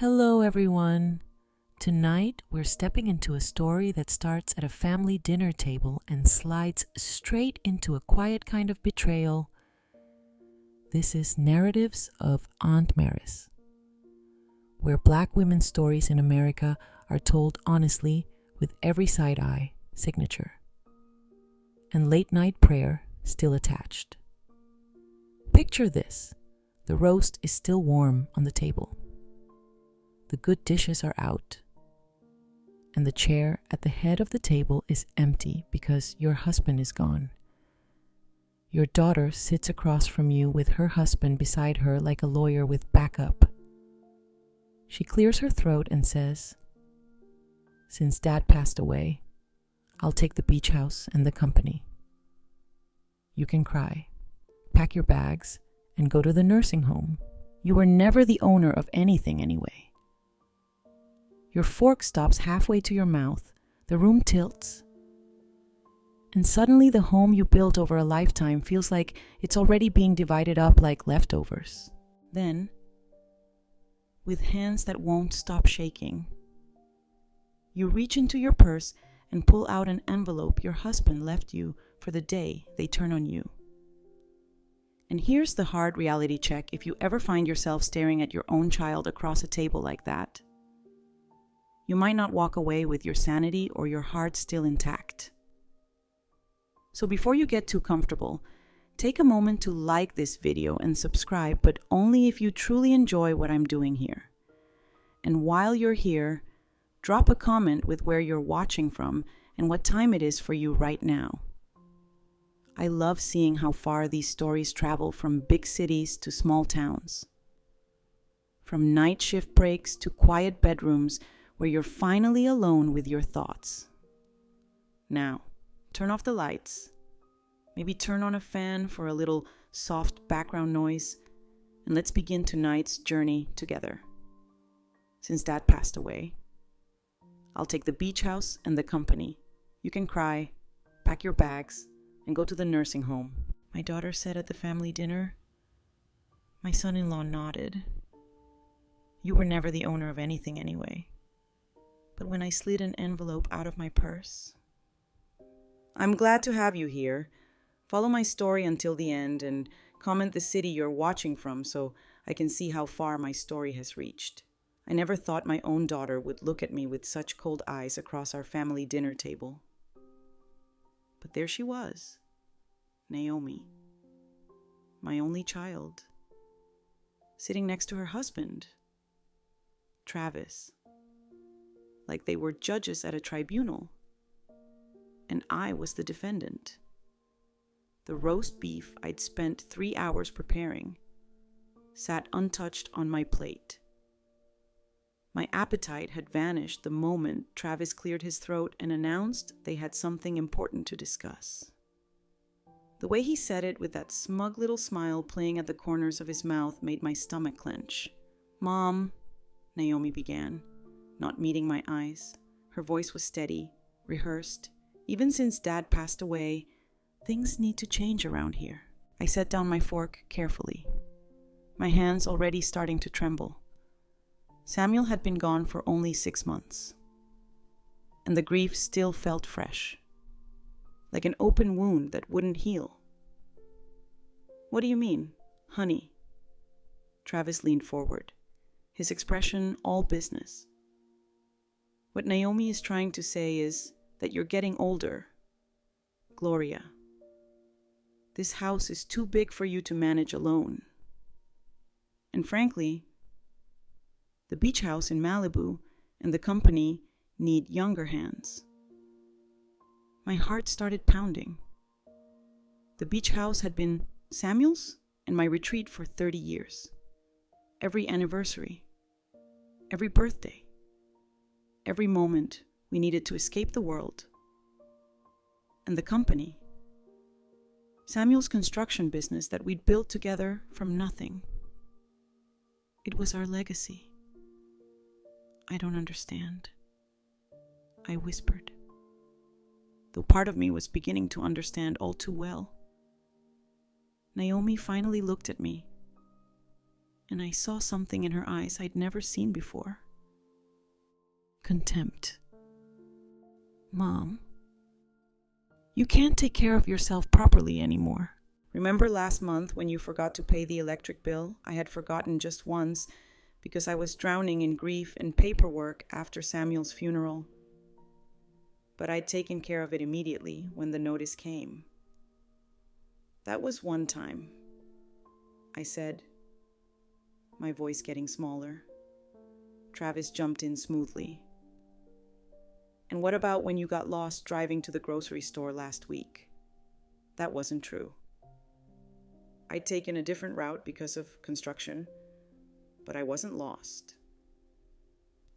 Hello, everyone. Tonight, we're stepping into a story that starts at a family dinner table and slides straight into a quiet kind of betrayal. This is Narratives of Aunt Maris, where Black women's stories in America are told honestly with every side-eye signature, and late-night prayer still attached. Picture this. The roast is still warm on the table. The good dishes are out, and the chair at the head of the table is empty because your husband is gone. Your daughter sits across from you with her husband beside her like a lawyer with backup. She clears her throat and says, "Since Dad passed away, I'll take the beach house and the company. You can cry, pack your bags, and go to the nursing home. You were never the owner of anything anyway." Your fork stops halfway to your mouth, the room tilts, and suddenly the home you built over a lifetime feels like it's already being divided up like leftovers. Then, with hands that won't stop shaking, you reach into your purse and pull out an envelope your husband left you for the day they turn on you. And here's the hard reality check if you ever find yourself staring at your own child across a table like that. You might not walk away with your sanity or your heart still intact. So before you get too comfortable, take a moment to like this video and subscribe, but only if you truly enjoy what I'm doing here. And while you're here, drop a comment with where you're watching from and what time it is for you right now. I love seeing how far these stories travel from big cities to small towns. From night shift breaks to quiet bedrooms where you're finally alone with your thoughts. Now, turn off the lights. Maybe turn on a fan for a little soft background noise, and let's begin tonight's journey together. Since Dad passed away, I'll take the beach house and the company. You can cry, pack your bags, and go to the nursing home. My daughter said at the family dinner. My son-in-law nodded. You were never the owner of anything anyway. But when I slid an envelope out of my purse. I'm glad to have you here. Follow my story until the end and comment the city you're watching from so I can see how far my story has reached. I never thought my own daughter would look at me with such cold eyes across our family dinner table. But there she was, Naomi, my only child, sitting next to her husband, Travis, like they were judges at a tribunal, and I was the defendant. The roast beef I'd spent 3 hours preparing sat untouched on my plate. My appetite had vanished the moment Travis cleared his throat and announced they had something important to discuss. The way he said it with that smug little smile playing at the corners of his mouth made my stomach clench. "Mom," Naomi began, not meeting my eyes. Her voice was steady, rehearsed. "Even since Dad passed away, things need to change around here." I set down my fork carefully, my hands already starting to tremble. Samuel had been gone for only 6 months, and the grief still felt fresh, like an open wound that wouldn't heal. "What do you mean, honey?" Travis leaned forward, his expression all business. "What Naomi is trying to say is that you're getting older, Gloria. This house is too big for you to manage alone. And frankly, the beach house in Malibu and the company need younger hands." My heart started pounding. The beach house had been Samuel's and my retreat for 30 years. Every anniversary, every birthday, every moment we needed to escape the world. And the company, Samuel's construction business that we'd built together from nothing. It was our legacy. "I don't understand," I whispered, though part of me was beginning to understand all too well. Naomi finally looked at me, and I saw something in her eyes I'd never seen before. Contempt. Mom, you can't take care of yourself properly anymore. Remember last month when you forgot to pay the electric bill? I had forgotten just once because I was drowning in grief and paperwork after Samuel's funeral. But I'd taken care of it immediately when the notice came. That was one time, I said, my voice getting smaller. Travis jumped in smoothly. And what about when you got lost driving to the grocery store last week? That wasn't true. I'd taken a different route because of construction, but I wasn't lost.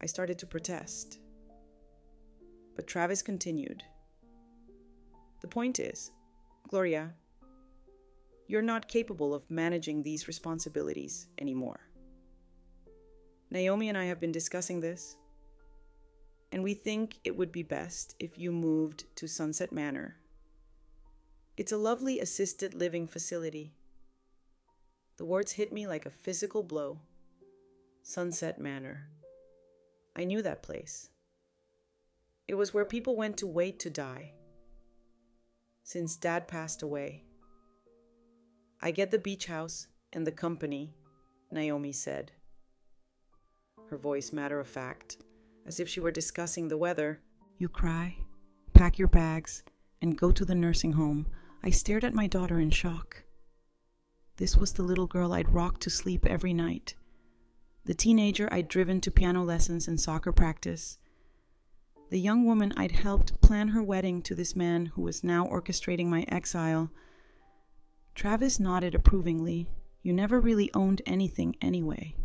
I started to protest. But Travis continued. The point is, Gloria, you're not capable of managing these responsibilities anymore. Naomi and I have been discussing this, and we think it would be best if you moved to Sunset Manor. It's a lovely assisted living facility. The words hit me like a physical blow. Sunset Manor. I knew that place. It was where people went to wait to die. Since Dad passed away. I get the beach house and the company, Naomi said. Her voice matter of fact, as if she were discussing the weather. You cry, pack your bags, and go to the nursing home. I stared at my daughter in shock. This was the little girl I'd rocked to sleep every night. The teenager I'd driven to piano lessons and soccer practice. The young woman I'd helped plan her wedding to this man who was now orchestrating my exile. Travis nodded approvingly. You never really owned anything anyway,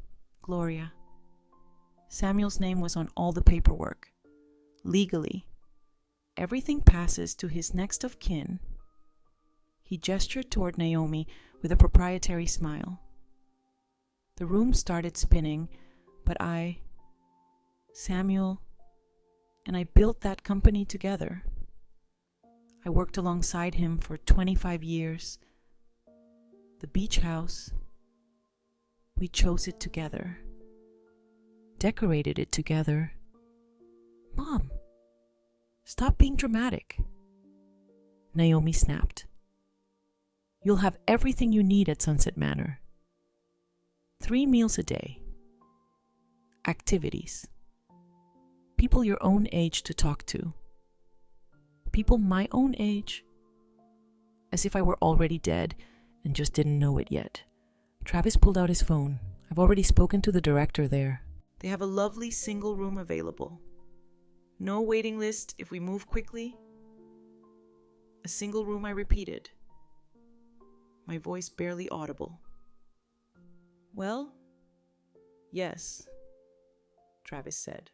Gloria. Samuel's name was on all the paperwork. Legally. Everything passes to his next of kin. He gestured toward Naomi with a proprietary smile. The room started spinning, but Samuel, and I built that company together. I worked alongside him for 25 years. The beach house, we chose it together. Decorated it together. Mom, stop being dramatic. Naomi snapped. You'll have everything you need at Sunset Manor. 3 meals a day. Activities. People your own age to talk to. People my own age. As if I were already dead and just didn't know it yet. Travis pulled out his phone. I've already spoken to the director there. They have a lovely single room available. No waiting list if we move quickly. A single room, I repeated. My voice barely audible. Well, yes, Travis said,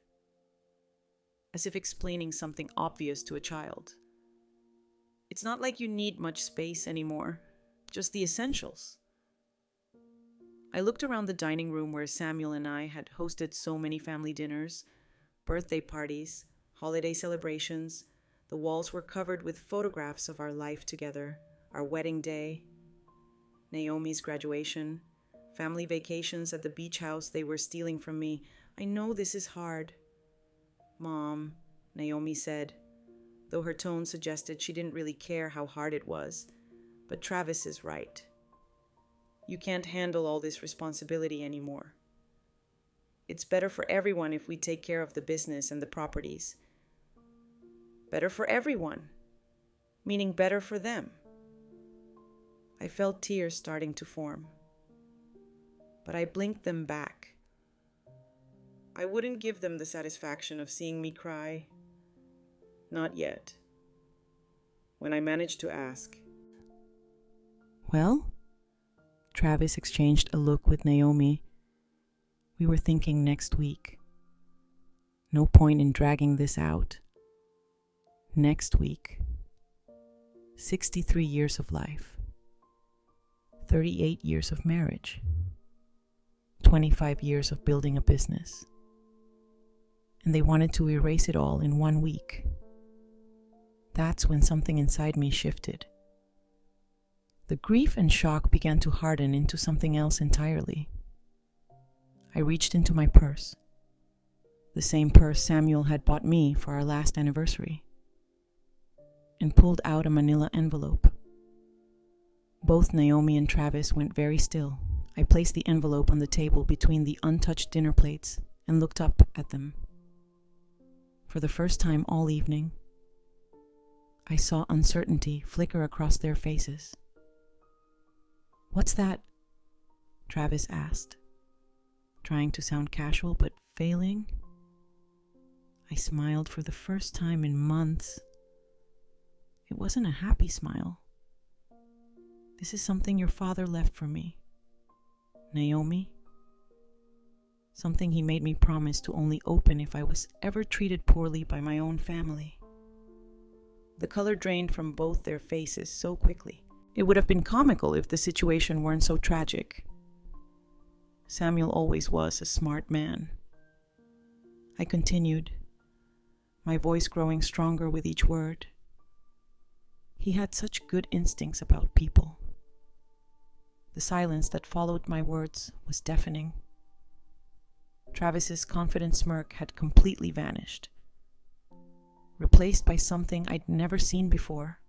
as if explaining something obvious to a child. It's not like you need much space anymore, just the essentials. I looked around the dining room where Samuel and I had hosted so many family dinners, birthday parties, holiday celebrations. The walls were covered with photographs of our life together, our wedding day, Naomi's graduation, family vacations at the beach house they were stealing from me. I know this is hard. Mom, Naomi said, though her tone suggested she didn't really care how hard it was. But Travis is right. You can't handle all this responsibility anymore. It's better for everyone if we take care of the business and the properties. Better for everyone, meaning better for them. I felt tears starting to form, but I blinked them back. I wouldn't give them the satisfaction of seeing me cry. Not yet. When I managed to ask, Well? Travis exchanged a look with Naomi. We were thinking next week. No point in dragging this out. Next week. 63 years of life. 38 years of marriage. 25 years of building a business. And they wanted to erase it all in 1 week. That's when something inside me shifted. The grief and shock began to harden into something else entirely. I reached into my purse, the same purse Samuel had bought me for our last anniversary, and pulled out a manila envelope. Both Naomi and Travis went very still. I placed the envelope on the table between the untouched dinner plates and looked up at them. For the first time all evening, I saw uncertainty flicker across their faces. "What's that?" Travis asked, trying to sound casual but failing. I smiled for the first time in months. It wasn't a happy smile. "This is something your father left for me, Naomi. Something he made me promise to only open if I was ever treated poorly by my own family." The color drained from both their faces so quickly. It would have been comical if the situation weren't so tragic. Samuel always was a smart man. I continued, my voice growing stronger with each word. He had such good instincts about people. The silence that followed my words was deafening. Travis's confident smirk had completely vanished, replaced by something I'd never seen before.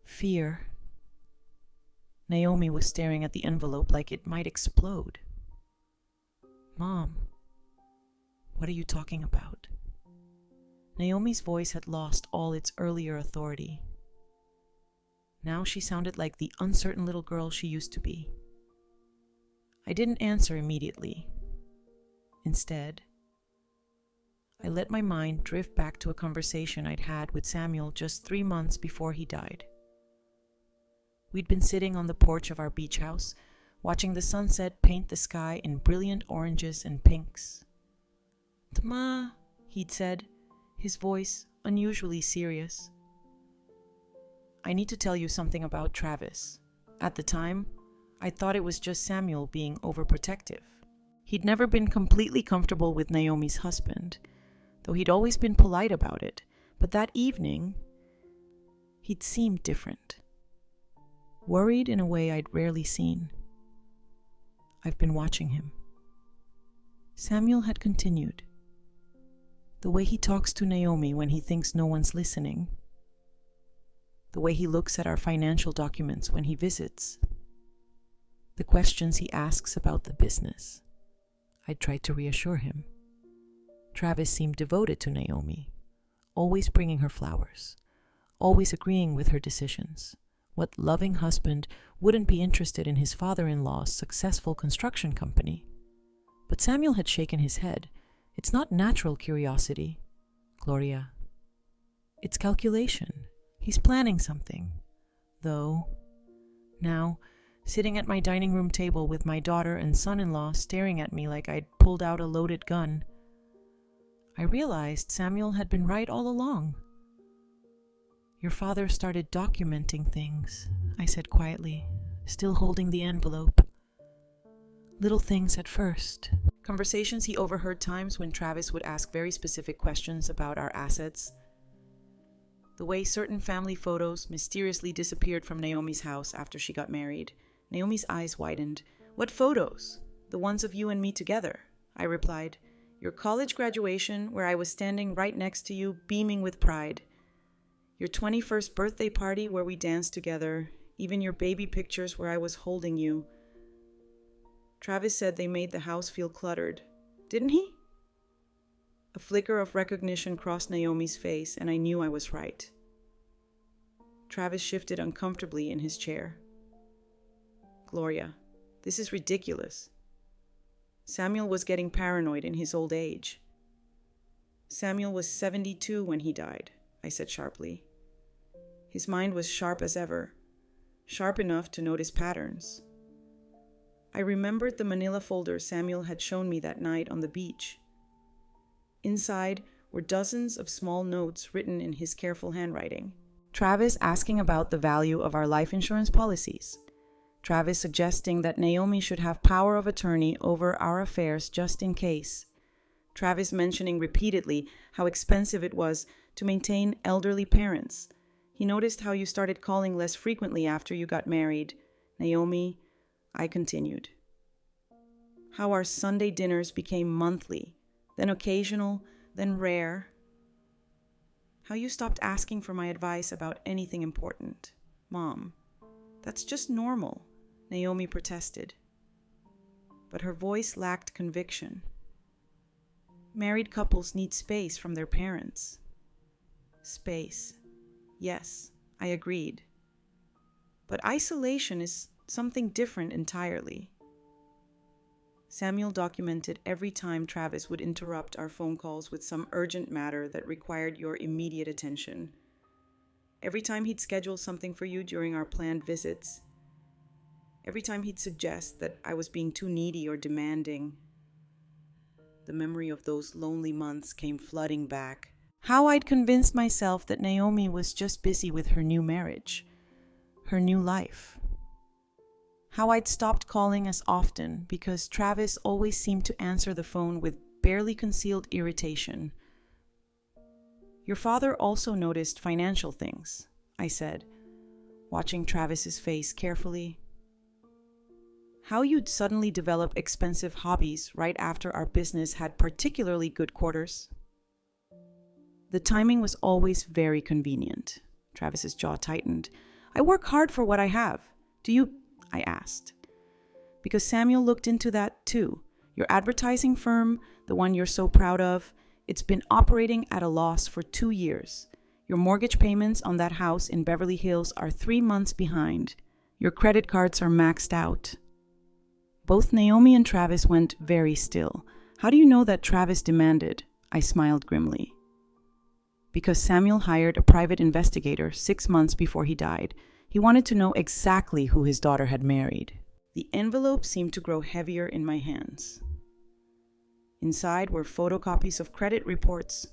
Fear. Naomi was staring at the envelope like it might explode. "Mom, what are you talking about?" Naomi's voice had lost all its earlier authority. Now she sounded like the uncertain little girl she used to be. I didn't answer immediately. Instead, I let my mind drift back to a conversation I'd had with Samuel just 3 months before he died. We'd been sitting on the porch of our beach house, watching the sunset paint the sky in brilliant oranges and pinks. "Tma," he'd said, his voice unusually serious. "I need to tell you something about Travis. At the time, I thought it was just Samuel being overprotective. He'd never been completely comfortable with Naomi's husband, though he'd always been polite about it. But that evening, he'd seemed different. Worried in a way I'd rarely seen. I've been watching him." Samuel had continued. "The way he talks to Naomi when he thinks no one's listening. The way he looks at our financial documents when he visits. The questions he asks about the business." I tried to reassure him. Travis seemed devoted to Naomi, always bringing her flowers, always agreeing with her decisions. What loving husband wouldn't be interested in his father-in-law's successful construction company? But Samuel had shaken his head. "It's not natural curiosity, Gloria. It's calculation. He's planning something." Though, now, sitting at my dining room table with my daughter and son-in-law staring at me like I'd pulled out a loaded gun, I realized Samuel had been right all along. "Your father started documenting things," I said quietly, still holding the envelope. "Little things at first. Conversations he overheard, times when Travis would ask very specific questions about our assets. The way certain family photos mysteriously disappeared from Naomi's house after she got married. Naomi's eyes widened. "What photos?" "The ones of you and me together," I replied. "Your college graduation, where I was standing right next to you, beaming with pride. Your 21st birthday party, where we danced together. Even your baby pictures where I was holding you." Travis said they made the house feel cluttered. Didn't he? A flicker of recognition crossed Naomi's face, and I knew I was right. Travis shifted uncomfortably in his chair. "Gloria, this is ridiculous. Samuel was getting paranoid in his old age." "Samuel was 72 when he died," I said sharply. His mind was sharp as ever, sharp enough to notice patterns. I remembered the manila folder Samuel had shown me that night on the beach. Inside were dozens of small notes written in his careful handwriting. Travis asking about the value of our life insurance policies. Travis suggesting that Naomi should have power of attorney over our affairs just in case. Travis mentioning repeatedly how expensive it was to maintain elderly parents. He noticed how you started calling less frequently after you got married. Naomi, I continued. How our Sunday dinners became monthly, then occasional, then rare. How you stopped asking for my advice about anything important. Mom, that's just normal, Naomi protested. But her voice lacked conviction. Married couples need space from their parents. Space. Yes, I agreed. But isolation is something different entirely. Samuel documented every time Travis would interrupt our phone calls with some urgent matter that required your immediate attention. Every time he'd schedule something for you during our planned visits. Every time he'd suggest that I was being too needy or demanding. The memory of those lonely months came flooding back. How I'd convinced myself that Naomi was just busy with her new marriage, her new life. How I'd stopped calling as often because Travis always seemed to answer the phone with barely concealed irritation. Your father also noticed financial things, I said, watching Travis's face carefully. How you'd suddenly develop expensive hobbies right after our business had particularly good quarters. The timing was always very convenient. Travis's jaw tightened. I work hard for what I have. Do you? I asked. Because Samuel looked into that too. Your advertising firm, the one you're so proud of, it's been operating at a loss for 2 years. Your mortgage payments on that house in Beverly Hills are 3 months behind. Your credit cards are maxed out. Both Naomi and Travis went very still. How do you know that Travis demanded? I smiled grimly. Because Samuel hired a private investigator 6 months before he died. He wanted to know exactly who his daughter had married. The envelope seemed to grow heavier in my hands. Inside were photocopies of credit reports,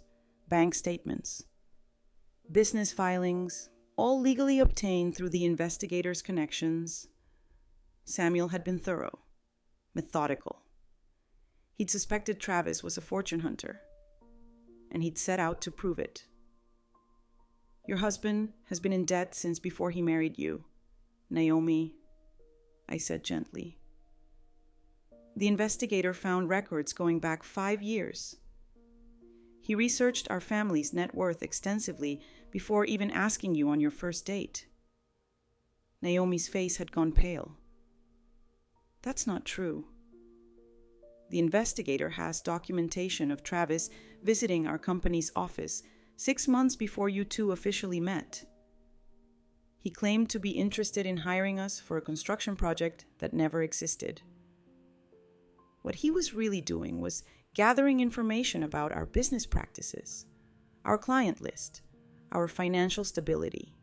bank statements, business filings, all legally obtained through the investigator's connections. Samuel had been thorough, methodical. He'd suspected Travis was a fortune hunter, and he'd set out to prove it. Your husband has been in debt since before he married you, Naomi, I said gently. The investigator found records going back 5 years. He researched our family's net worth extensively before even asking you on your first date. Naomi's face had gone pale. That's not true. The investigator has documentation of Travis visiting our company's office 6 months before you two officially met. He claimed to be interested in hiring us for a construction project that never existed. What he was really doing was gathering information about our business practices, our client list, our financial stability.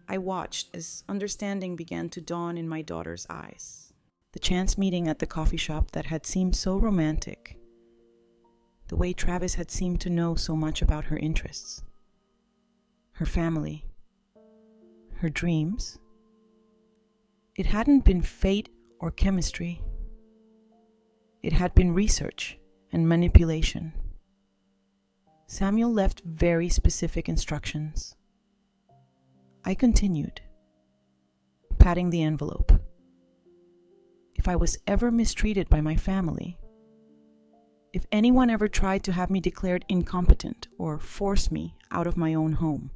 I watched as understanding began to dawn in my daughter's eyes. The chance meeting at the coffee shop that had seemed so romantic. The way Travis had seemed to know so much about her interests, her family, her dreams. It hadn't been fate or chemistry. It had been research and manipulation. Samuel left very specific instructions. I continued, patting the envelope. If I was ever mistreated by my family, if anyone ever tried to have me declared incompetent or force me out of my own home,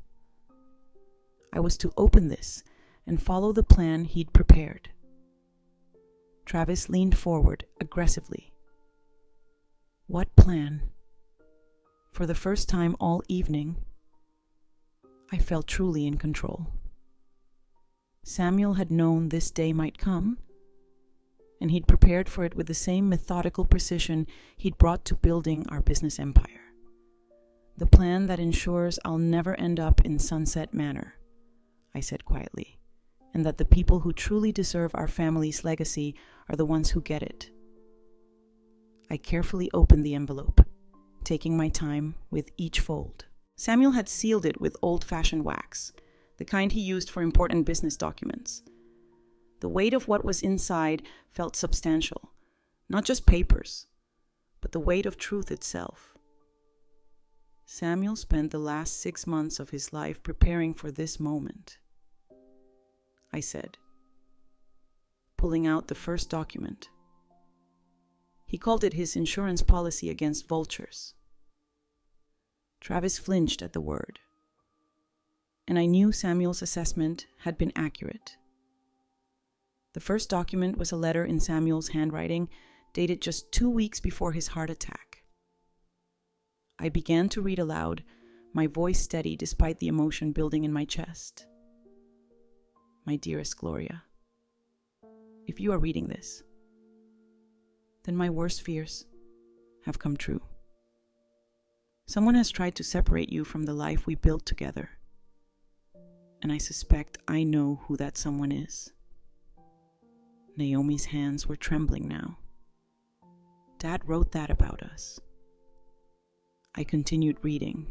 I was to open this and follow the plan he'd prepared. Travis leaned forward aggressively. What plan? For the first time all evening, I felt truly in control. Samuel had known this day might come, and he'd prepared for it with the same methodical precision he'd brought to building our business empire. The plan that ensures I'll never end up in Sunset Manor, I said quietly, and that the people who truly deserve our family's legacy are the ones who get it. I carefully opened the envelope, taking my time with each fold. Samuel had sealed it with old-fashioned wax, the kind he used for important business documents. The weight of what was inside felt substantial, not just papers, but the weight of truth itself. Samuel spent the last 6 months of his life preparing for this moment, I said, pulling out the first document, He called it his insurance policy against vultures. Travis flinched at the word, and I knew Samuel's assessment had been accurate. The first document was a letter in Samuel's handwriting, dated just 2 weeks before his heart attack. I began to read aloud, my voice steady despite the emotion building in my chest. My dearest Gloria, if you are reading this, then my worst fears have come true. Someone has tried to separate you from the life we built together, and I suspect I know who that someone is. Naomi's hands were trembling now. Dad wrote that about us. I continued reading.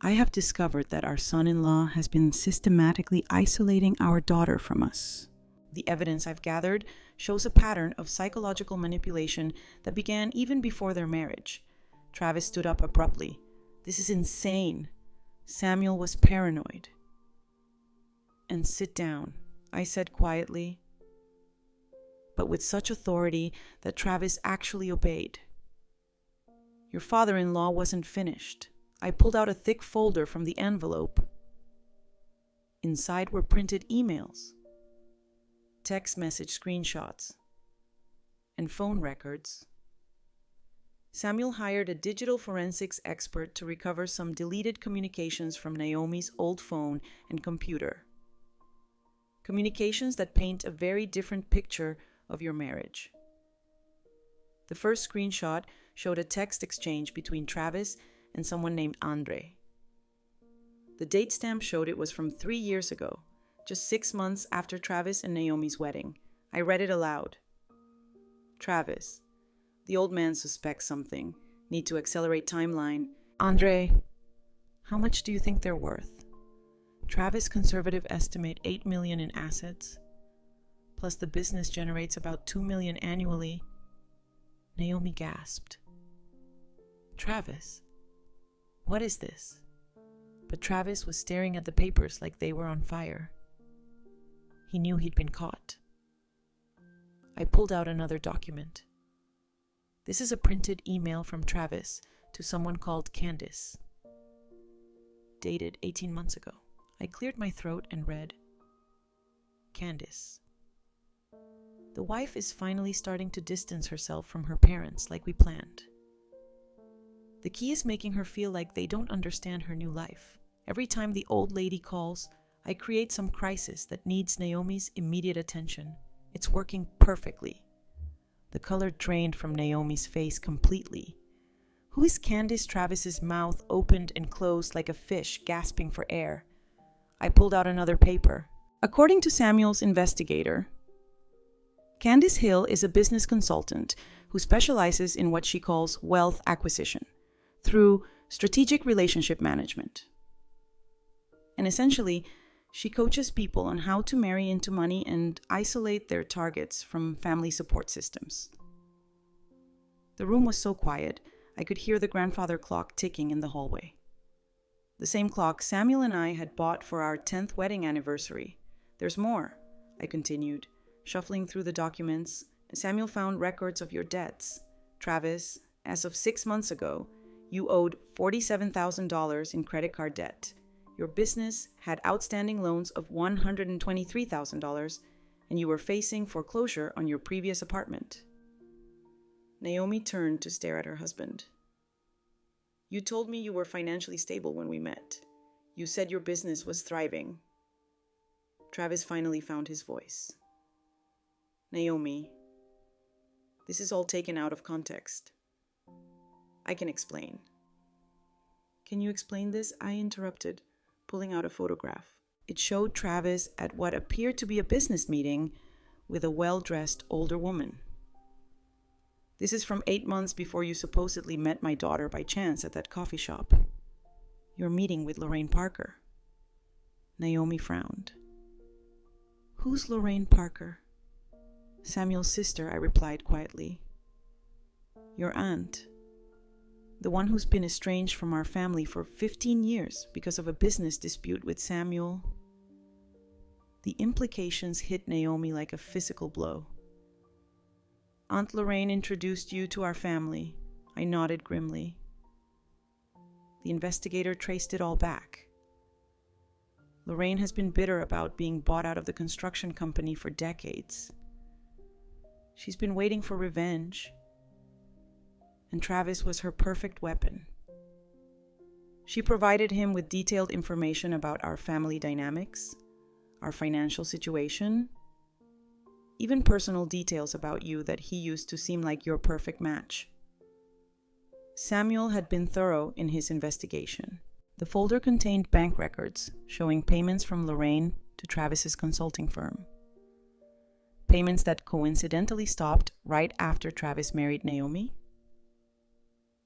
I have discovered that our son-in-law has been systematically isolating our daughter from us. The evidence I've gathered shows a pattern of psychological manipulation that began even before their marriage. Travis stood up abruptly. This is insane. Samuel was paranoid. And sit down, I said quietly, but with such authority that Travis actually obeyed. Your father-in-law wasn't finished. I pulled out a thick folder from the envelope. Inside were printed emails, text message screenshots, and phone records. Samuel hired a digital forensics expert to recover some deleted communications from Naomi's old phone and computer. Communications that paint a very different picture of your marriage. The first screenshot showed a text exchange between Travis and someone named Andre. The date stamp showed it was from 3 years ago, just 6 months after Travis and Naomi's wedding. I read it aloud. Travis, the old man suspects something. Need to accelerate timeline. Andre, how much do you think they're worth? Travis conservative estimate $8 million in assets, plus the business generates about $2 million annually. Naomi gasped. Travis, what is this? But Travis was staring at the papers like they were on fire. He knew he'd been caught. I pulled out another document. This is a printed email from Travis to someone called Candace, dated 18 months ago. I cleared my throat and read, Candace, the wife is finally starting to distance herself from her parents like we planned. The key is making her feel like they don't understand her new life. Every time the old lady calls, I create some crisis that needs Naomi's immediate attention. It's working perfectly. The color drained from Naomi's face completely. Who is Candace? Travis's mouth opened and closed like a fish gasping for air. I pulled out another paper. According to Samuel's investigator, Candace Hill is a business consultant who specializes in what she calls wealth acquisition through strategic relationship management. And essentially, she coaches people on how to marry into money and isolate their targets from family support systems. The room was so quiet, I could hear the grandfather clock ticking in the hallway. The same clock Samuel and I had bought for our 10th wedding anniversary. There's more, I continued, shuffling through the documents. Samuel found records of your debts. Travis, as of 6 months ago, you owed $47,000 in credit card debt. Your business had outstanding loans of $123,000, and you were facing foreclosure on your previous apartment. Naomi turned to stare at her husband. You told me you were financially stable when we met. You said your business was thriving. Travis finally found his voice. Naomi, this is all taken out of context. I can explain. Can you explain this? I interrupted, pulling out a photograph. It showed Travis at what appeared to be a business meeting with a well-dressed older woman. This is from 8 months before you supposedly met my daughter by chance at that coffee shop. Your meeting with Lorraine Parker. Naomi frowned. Who's Lorraine Parker? Samuel's sister, I replied quietly. Your aunt. The one who's been estranged from our family for 15 years because of a business dispute with Samuel. The implications hit Naomi like a physical blow. Aunt Lorraine introduced you to our family. I nodded grimly. The investigator traced it all back. Lorraine has been bitter about being bought out of the construction company for decades. She's been waiting for revenge, and Travis was her perfect weapon. She provided him with detailed information about our family dynamics, our financial situation, even personal details about you that he used to seem like your perfect match. Samuel had been thorough in his investigation. The folder contained bank records showing payments from Lorraine to Travis's consulting firm. Payments that coincidentally stopped right after Travis married Naomi.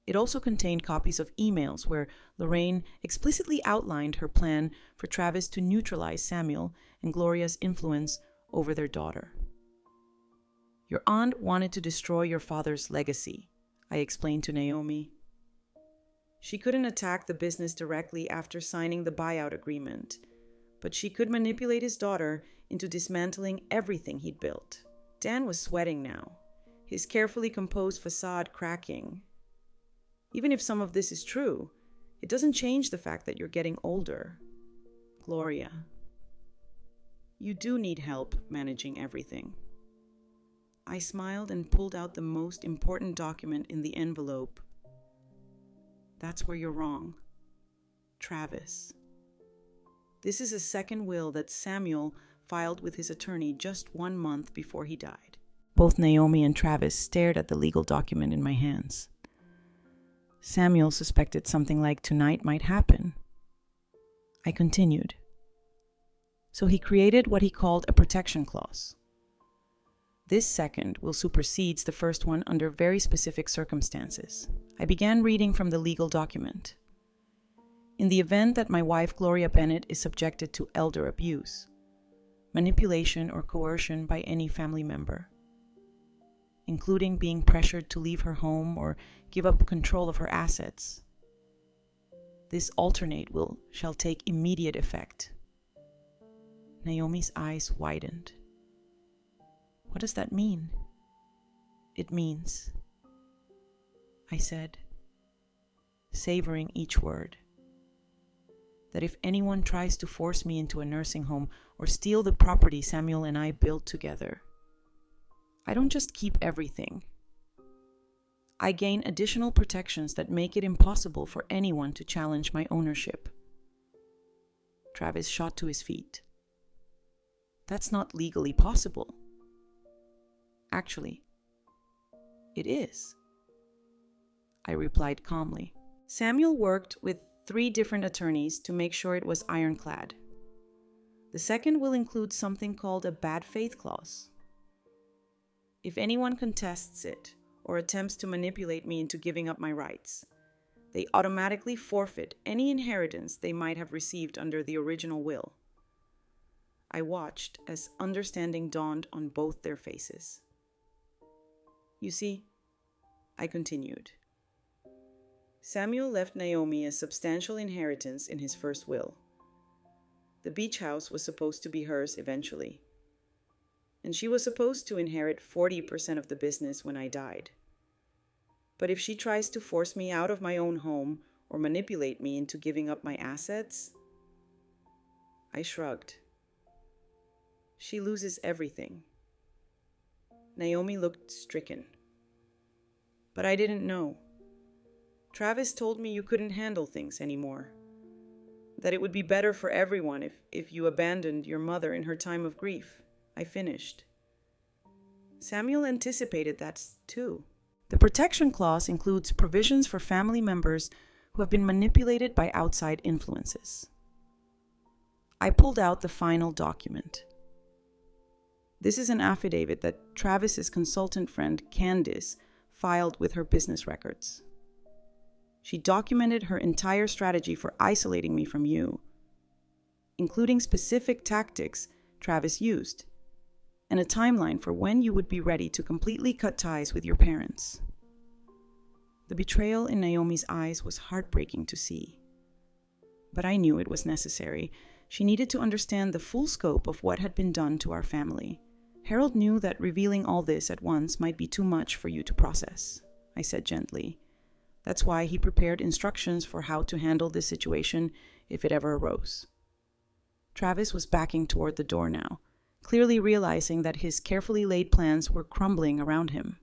It also contained copies of emails where Lorraine explicitly outlined her plan for Travis to neutralize Samuel and Gloria's influence over their daughter. Your aunt wanted to destroy your father's legacy, I explained to Naomi. She couldn't attack the business directly after signing the buyout agreement, but she could manipulate his daughter into dismantling everything he'd built. Dan was sweating now, his carefully composed facade cracking. Even if some of this is true, it doesn't change the fact that you're getting older. Gloria, you do need help managing everything. I smiled and pulled out the most important document in the envelope. That's where you're wrong. Travis. This is a second will that Samuel filed with his attorney just 1 month before he died. Both Naomi and Travis stared at the legal document in my hands. Samuel suspected something like tonight might happen. I continued. So he created what he called a protection clause. This second will supersede the first one under very specific circumstances. I began reading from the legal document. In the event that my wife Gloria Bennett is subjected to elder abuse, manipulation or coercion by any family member, including being pressured to leave her home or give up control of her assets, this alternate will shall take immediate effect. Naomi's eyes widened. What does that mean? It means, I said, savoring each word, that if anyone tries to force me into a nursing home or steal the property Samuel and I built together, I don't just keep everything. I gain additional protections that make it impossible for anyone to challenge my ownership. Travis shot to his feet. That's not legally possible. Actually, it is, I replied calmly. Samuel worked with 3 different attorneys to make sure it was ironclad. The second will include something called a bad faith clause. If anyone contests it or attempts to manipulate me into giving up my rights, they automatically forfeit any inheritance they might have received under the original will. I watched as understanding dawned on both their faces. You see, I continued, Samuel left Naomi a substantial inheritance in his first will. The beach house was supposed to be hers eventually, and she was supposed to inherit 40% of the business when I died. But if she tries to force me out of my own home or manipulate me into giving up my assets, I shrugged. She loses everything. Naomi looked stricken. But I didn't know. Travis told me you couldn't handle things anymore. That it would be better for everyone if you abandoned your mother in her time of grief. I finished. Samuel anticipated that too. The protection clause includes provisions for family members who have been manipulated by outside influences. I pulled out the final document. This is an affidavit that Travis's consultant friend Candice filed with her business records. She documented her entire strategy for isolating me from you, including specific tactics Travis used, and a timeline for when you would be ready to completely cut ties with your parents. The betrayal in Naomi's eyes was heartbreaking to see. But I knew it was necessary. She needed to understand the full scope of what had been done to our family, Harold knew that revealing all this at once might be too much for you to process, I said gently. That's why he prepared instructions for how to handle this situation if it ever arose. Travis was backing toward the door now, clearly realizing that his carefully laid plans were crumbling around him.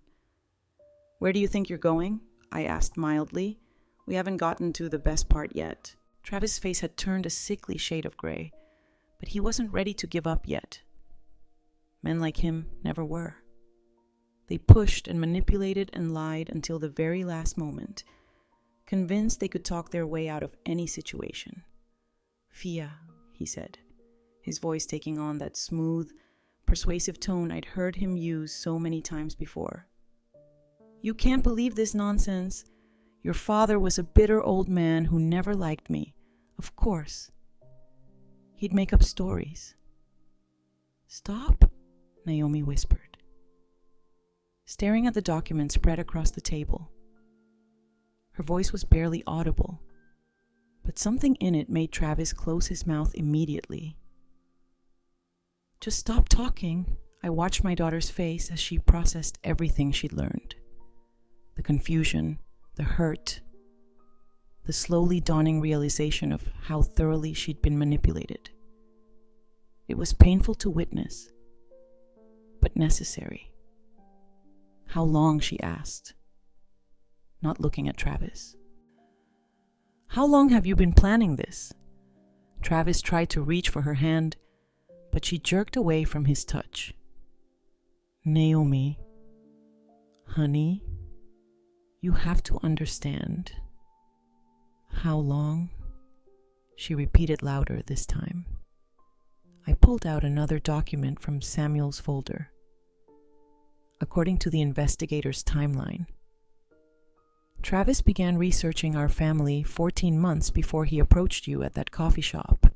"Where do you think you're going?" I asked mildly. We haven't gotten to the best part yet. Travis' face had turned a sickly shade of gray, but he wasn't ready to give up yet. Men like him never were. They pushed and manipulated and lied until the very last moment, convinced they could talk their way out of any situation. "Fia," he said, his voice taking on that smooth, persuasive tone I'd heard him use so many times before. "You can't believe this nonsense. Your father was a bitter old man who never liked me. Of course. He'd make up stories." "Stop," Naomi whispered, staring at the document spread across the table. Her voice was barely audible, but something in it made Travis close his mouth immediately. "Just stop talking." I watched my daughter's face as she processed everything she'd learned. The confusion, the hurt, the slowly dawning realization of how thoroughly she'd been manipulated. It was painful to witness, but necessary. "How long?" she asked, not looking at Travis. "How long have you been planning this?" Travis tried to reach for her hand, but she jerked away from his touch. "Naomi, honey, you have to understand." "How long?" she repeated louder this time. I pulled out another document from Samuel's folder. According to the investigator's timeline, Travis began researching our family 14 months before he approached you at that coffee shop.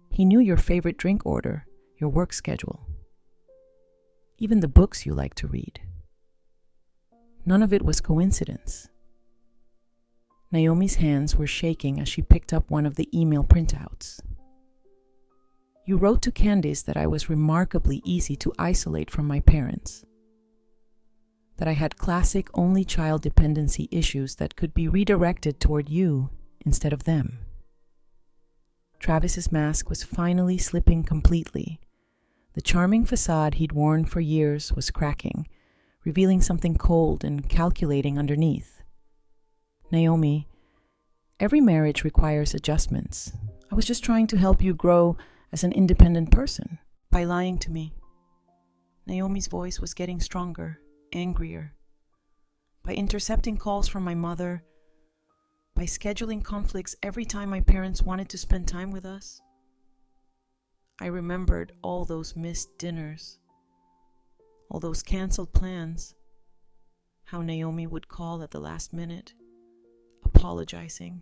He knew your favorite drink order, your work schedule, even the books you like to read. None of it was coincidence. Naomi's hands were shaking as she picked up one of the email printouts. "You wrote to Candice that I was remarkably easy to isolate from my parents, that I had classic only child dependency issues that could be redirected toward you instead of them." Travis's mask was finally slipping completely. The charming facade he'd worn for years was cracking, revealing something cold and calculating underneath. "Naomi, every marriage requires adjustments. I was just trying to help you grow as an independent person by lying to me." Naomi's voice was getting stronger, angrier. "By intercepting calls from my mother, by scheduling conflicts every time my parents wanted to spend time with us." I remembered all those missed dinners, all those canceled plans, how Naomi would call at the last minute, apologizing,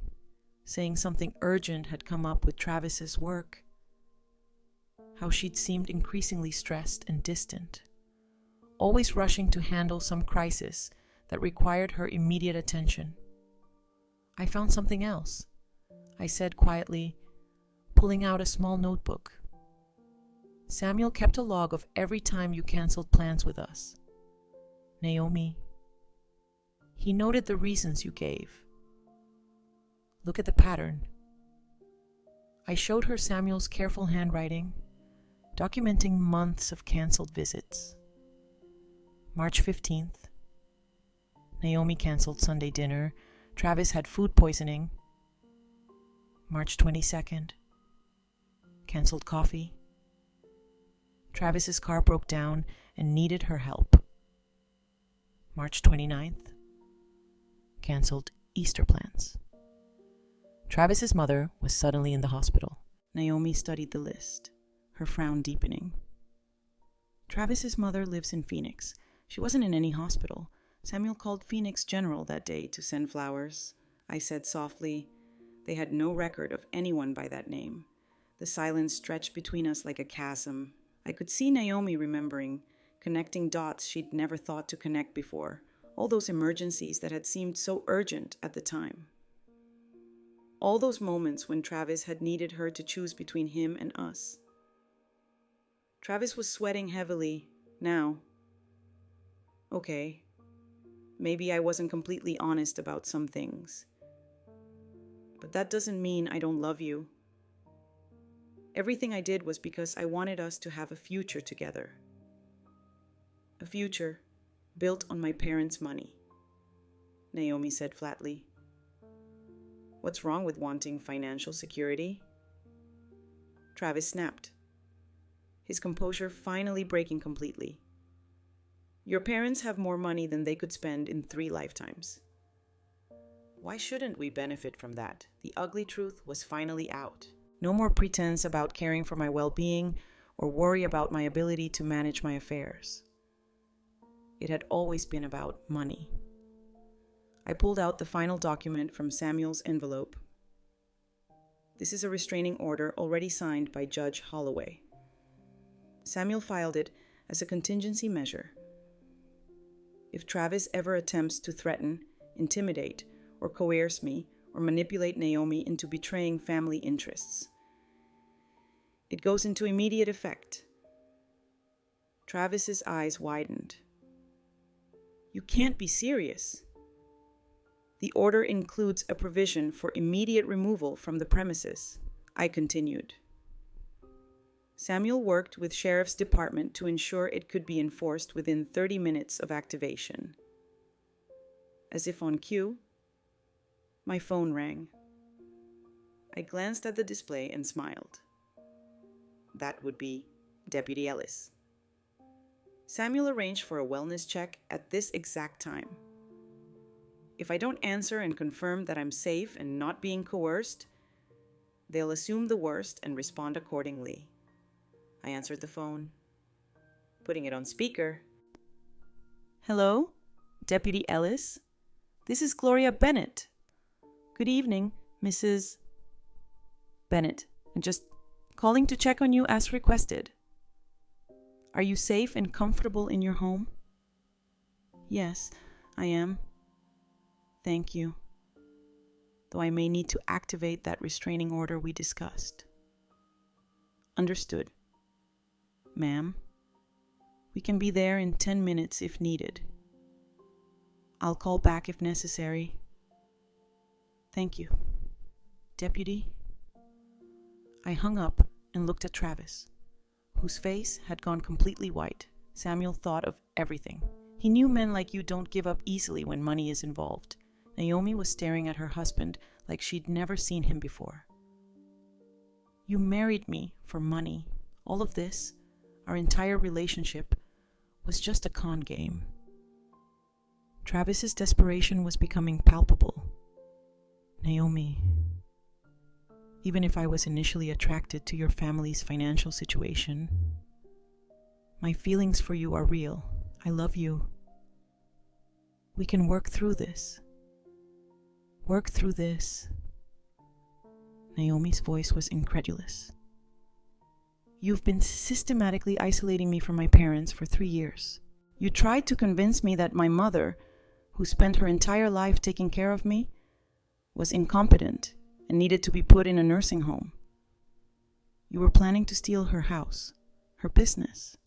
saying something urgent had come up with Travis's work, how she'd seemed increasingly stressed and distant, always rushing to handle some crisis that required her immediate attention. "I found something else," I said quietly, pulling out a small notebook. "Samuel kept a log of every time you canceled plans with us. Naomi, he noted the reasons you gave. Look at the pattern." I showed her Samuel's careful handwriting, documenting months of canceled visits. March 15th. Naomi canceled Sunday dinner. Travis had food poisoning. March 22nd. Canceled coffee. Travis's car broke down and needed her help. March 29th. Canceled Easter plans. Travis's mother was suddenly in the hospital. Naomi studied the list, her frown deepening. "Travis's mother lives in Phoenix. She wasn't in any hospital. Samuel called Phoenix General that day to send flowers," I said softly. They had no record of anyone by that name. The silence stretched between us like a chasm. I could see Naomi remembering, connecting dots she'd never thought to connect before, all those emergencies that had seemed so urgent at the time. All those moments when Travis had needed her to choose between him and us. Travis was sweating heavily now. Okay, maybe I wasn't completely honest about some things. But that doesn't mean I don't love you. Everything I did was because I wanted us to have a future together. A future built on my parents' money, Naomi said flatly. What's wrong with wanting financial security? Travis snapped, his composure finally breaking completely. Your parents have more money than they could spend in 3 lifetimes. Why shouldn't we benefit from that? The ugly truth was finally out. No more pretense about caring for my well-being or worry about my ability to manage my affairs. It had always been about money. I pulled out the final document from Samuel's envelope. This is a restraining order already signed by Judge Holloway. Samuel filed it as a contingency measure. If Travis ever attempts to threaten, intimidate, or coerce me or manipulate Naomi into betraying family interests, it goes into immediate effect. Travis's eyes widened. You can't be serious. The order includes a provision for immediate removal from the premises, I continued. Samuel worked with Sheriff's Department to ensure it could be enforced within 30 minutes of activation. As if on cue, my phone rang. I glanced at the display and smiled. That would be Deputy Ellis. Samuel arranged for a wellness check at this exact time. If I don't answer and confirm that I'm safe and not being coerced, they'll assume the worst and respond accordingly. I answered the phone, putting it on speaker. Hello, Deputy Ellis. This is Gloria Bennett. Good evening, Mrs. Bennett. I'm just calling to check on you as requested. Are you safe and comfortable in your home? Yes, I am. Thank you. Though I may need to activate that restraining order we discussed. Understood. Ma'am, we can be there in 10 minutes if needed. I'll call back if necessary. Thank you. Deputy. I hung up and looked at Travis, whose face had gone completely white. Samuel thought of everything. He knew men like you don't give up easily when money is involved. Naomi was staring at her husband like she'd never seen him before. You married me for money. All of this, our entire relationship, was just a con game. Travis's desperation was becoming palpable. Naomi, even if I was initially attracted to your family's financial situation, my feelings for you are real. I love you. We can work through this. Work through this. Naomi's voice was incredulous. You've been systematically isolating me from my parents for 3 years. You tried to convince me that my mother, who spent her entire life taking care of me, was incompetent and needed to be put in a nursing home. You were planning to steal her house, her business,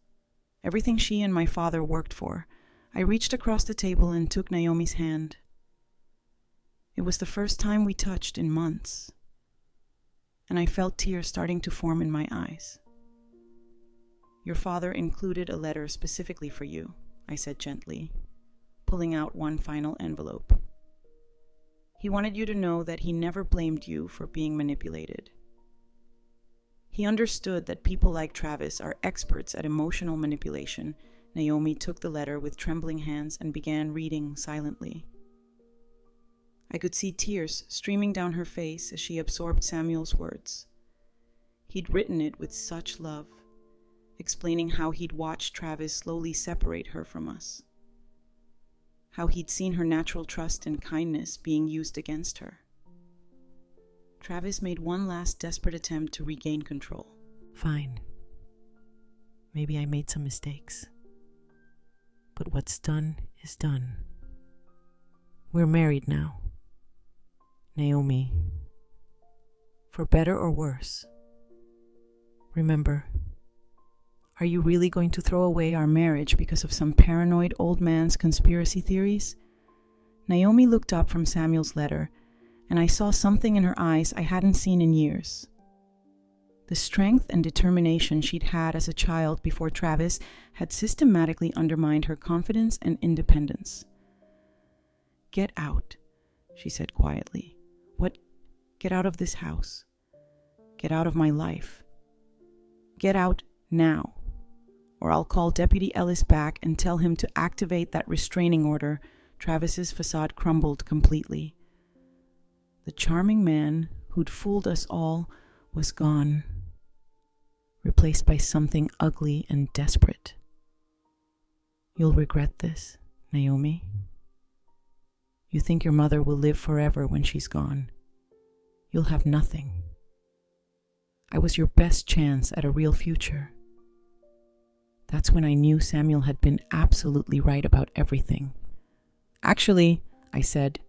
everything she and my father worked for. I reached across the table and took Naomi's hand. It was the first time we touched in months, and I felt tears starting to form in my eyes. Your father included a letter specifically for you, I said gently, pulling out one final envelope. He wanted you to know that he never blamed you for being manipulated. He understood that people like Travis are experts at emotional manipulation. Naomi took the letter with trembling hands and began reading silently. I could see tears streaming down her face as she absorbed Samuel's words. He'd written it with such love, explaining how he'd watched Travis slowly separate her from us, how he'd seen her natural trust and kindness being used against her. Travis made one last desperate attempt to regain control. Fine. Maybe I made some mistakes. But what's done is done. We're married now. Naomi. For better or worse. Remember, Are you really going to throw away our marriage because of some paranoid old man's conspiracy theories? Naomi looked up from Samuel's letter, and I saw something in her eyes I hadn't seen in years. The strength and determination she'd had as a child before Travis had systematically undermined her confidence and independence. "Get out," she said quietly. "What? Get out of this house. Get out of my life. Get out now, or I'll call Deputy Ellis back and tell him to activate that restraining order." Travis's facade crumbled completely. The charming man who'd fooled us all was gone, replaced by something ugly and desperate. "You'll regret this, Naomi. You think your mother will live forever when she's gone. You'll have nothing. I was your best chance at a real future." That's when I knew Samuel had been absolutely right about everything. "Actually," I said,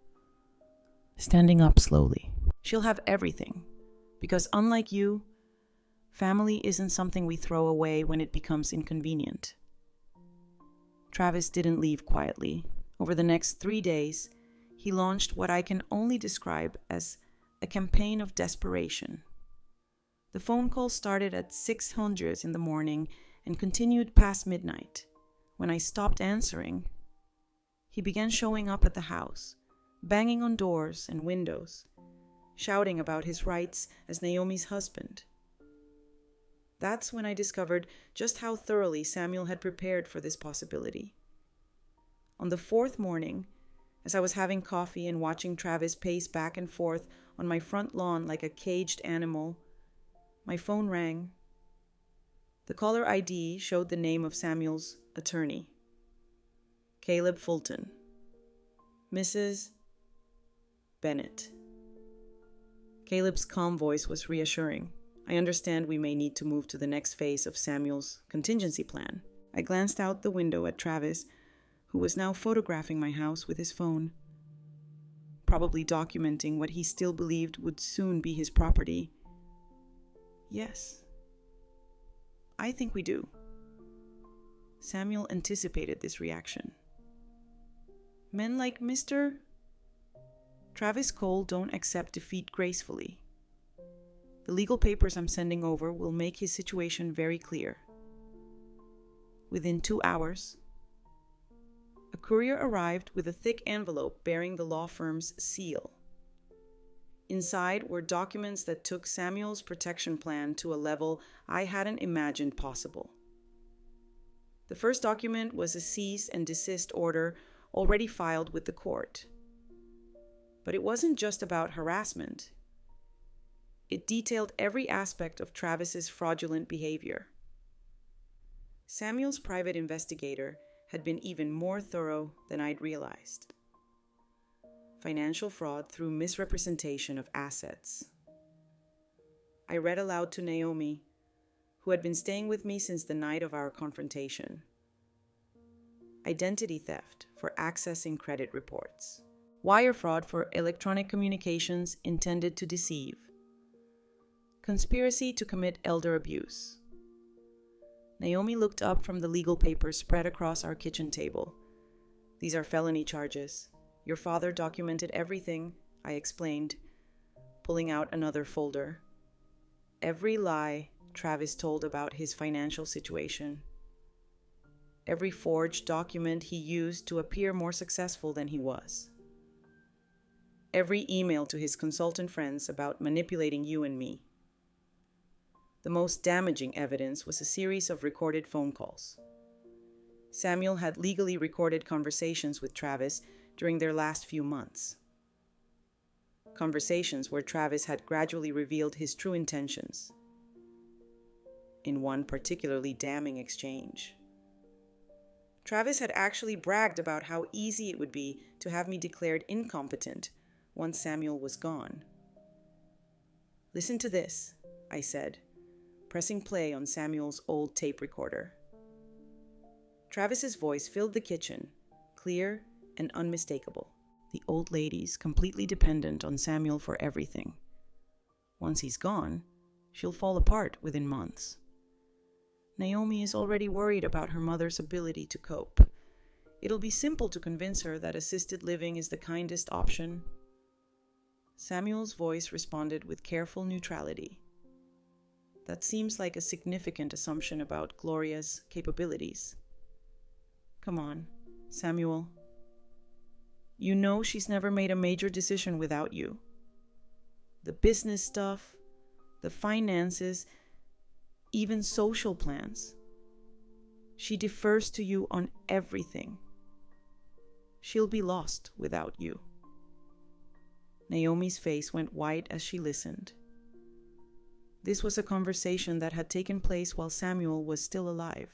standing up slowly, "she'll have everything, because unlike you, family isn't something we throw away when it becomes inconvenient." Travis didn't leave quietly. Over the next 3 days, he launched what I can only describe as a campaign of desperation. The phone call started at 600 in the morning and continued past midnight. When I stopped answering, he began showing up at the house, banging on doors and windows, shouting about his rights as Naomi's husband. That's when I discovered just how thoroughly Samuel had prepared for this possibility. On the 4th morning, as I was having coffee and watching Travis pace back and forth on my front lawn like a caged animal, my phone rang. The caller ID showed the name of Samuel's attorney, Caleb Fulton. "Mrs. Bennett." Caleb's calm voice was reassuring. "I understand we may need to move to the next phase of Samuel's contingency plan." I glanced out the window at Travis, who was now photographing my house with his phone, probably documenting what he still believed would soon be his property. "Yes, I think we do." Samuel anticipated this reaction. "Men like Mr. Travis Cole don't accept defeat gracefully. The legal papers I'm sending over will make his situation very clear." Within 2 hours, a courier arrived with a thick envelope bearing the law firm's seal. Inside were documents that took Samuel's protection plan to a level I hadn't imagined possible. The first document was a cease and desist order already filed with the court. But it wasn't just about harassment. It detailed every aspect of Travis's fraudulent behavior. Samuel's private investigator had been even more thorough than I'd realized. Financial fraud through misrepresentation of assets. I read aloud to Naomi, who had been staying with me since the night of our confrontation. Identity theft for accessing credit reports. Wire fraud for electronic communications intended to deceive. Conspiracy to commit elder abuse. Naomi looked up from the legal papers spread across our kitchen table. "These are felony charges. Your father documented everything," I explained, pulling out another folder. Every lie Travis told about his financial situation. Every forged document he used to appear more successful than he was. Every email to his consultant friends about manipulating you and me. The most damaging evidence was a series of recorded phone calls. Samuel had legally recorded conversations with Travis during their last few months. Conversations where Travis had gradually revealed his true intentions. In one particularly damning exchange, Travis had actually bragged about how easy it would be to have me declared incompetent once Samuel was gone. "Listen to this," I said, pressing play on Samuel's old tape recorder. Travis's voice filled the kitchen, clear and unmistakable. The old lady's completely dependent on Samuel for everything. Once he's gone, she'll fall apart within months. Naomi is already worried about her mother's ability to cope. It'll be simple to convince her that assisted living is the kindest option. Samuel's voice responded with careful neutrality. That seems like a significant assumption about Gloria's capabilities. Come on, Samuel. You know she's never made a major decision without you. The business stuff, the finances, even social plans. She defers to you on everything. She'll be lost without you. Naomi's face went white as she listened. This was a conversation that had taken place while Samuel was still alive,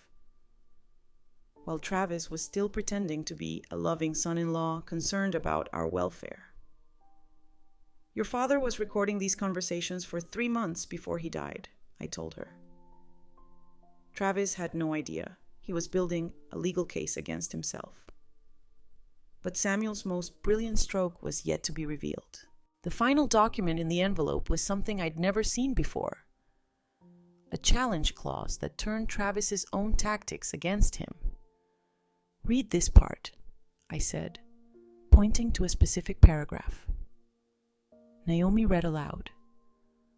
while Travis was still pretending to be a loving son-in-law concerned about our welfare. Your father was recording these conversations for 3 months before he died, I told her. Travis had no idea. He was building a legal case against himself. But Samuel's most brilliant stroke was yet to be revealed. The final document in the envelope was something I'd never seen before. A challenge clause that turned Travis's own tactics against him. Read this part, I said, pointing to a specific paragraph. Naomi read aloud,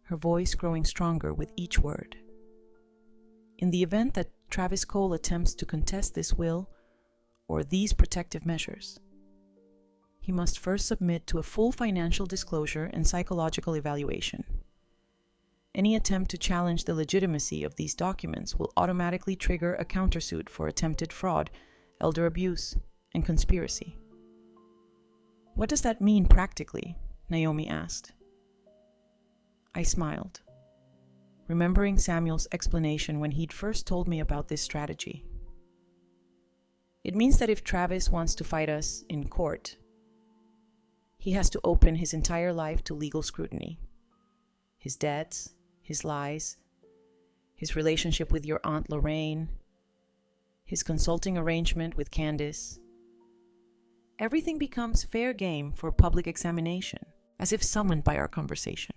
her voice growing stronger with each word. In the event that Travis Cole attempts to contest this will or these protective measures, he must first submit to a full financial disclosure and psychological evaluation. Any attempt to challenge the legitimacy of these documents will automatically trigger a countersuit for attempted fraud, elder abuse, and conspiracy. What does that mean practically? Naomi asked. I smiled, remembering Samuel's explanation when he'd first told me about this strategy. It means that if Travis wants to fight us in court, he has to open his entire life to legal scrutiny. His debts, his lies, his relationship with your Aunt Lorraine, his consulting arrangement with Candace. Everything becomes fair game for public examination, as if summoned by our conversation.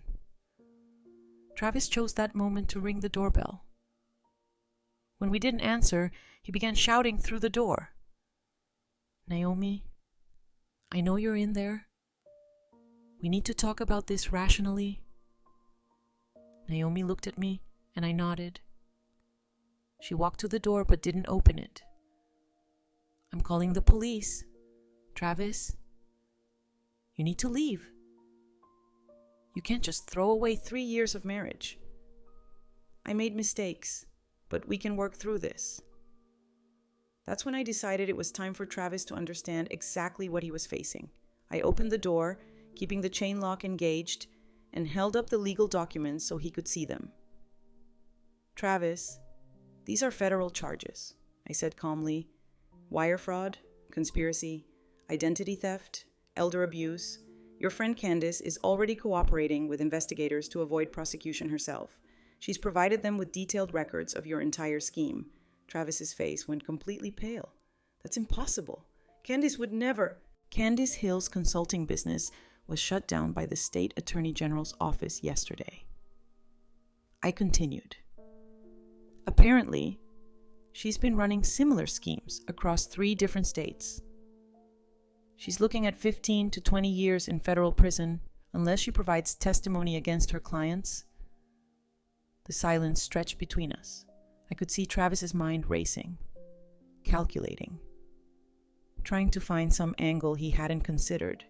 Travis chose that moment to ring the doorbell. When we didn't answer, he began shouting through the door. Naomi, I know you're in there. We need to talk about this rationally. Naomi looked at me, and I nodded. She walked to the door but didn't open it. I'm calling the police. Travis, you need to leave. You can't just throw away 3 years of marriage. I made mistakes, but we can work through this. That's when I decided it was time for Travis to understand exactly what he was facing. I opened the door, keeping the chain lock engaged, and held up the legal documents so he could see them. Travis, these are federal charges, I said calmly. Wire fraud, conspiracy, identity theft, elder abuse. Your friend Candace is already cooperating with investigators to avoid prosecution herself. She's provided them with detailed records of your entire scheme. Travis's face went completely pale. That's impossible. Candace would never. Candace Hill's consulting business was shut down by the state attorney general's office yesterday. I continued. Apparently, she's been running similar schemes across 3 different states. She's looking at 15 to 20 years in federal prison unless she provides testimony against her clients. The silence stretched between us. I could see Travis's mind racing, calculating, trying to find some angle he hadn't considered.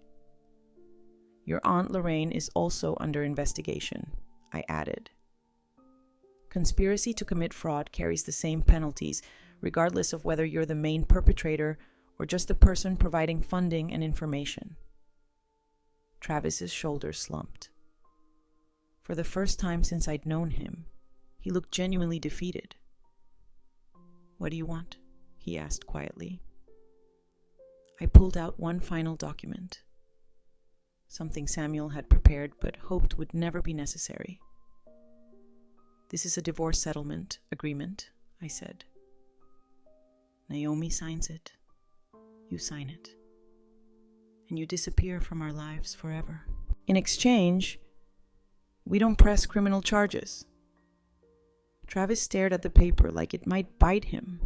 Your Aunt Lorraine is also under investigation, I added. Conspiracy to commit fraud carries the same penalties, regardless of whether you're the main perpetrator or just the person providing funding and information. Travis's shoulders slumped. For the first time since I'd known him, he looked genuinely defeated. What do you want? He asked quietly. I pulled out one final document, something Samuel had prepared but hoped would never be necessary. This is a divorce settlement agreement, I said. Naomi signs it. You sign it. And you disappear from our lives forever. In exchange, we don't press criminal charges. Travis stared at the paper like it might bite him.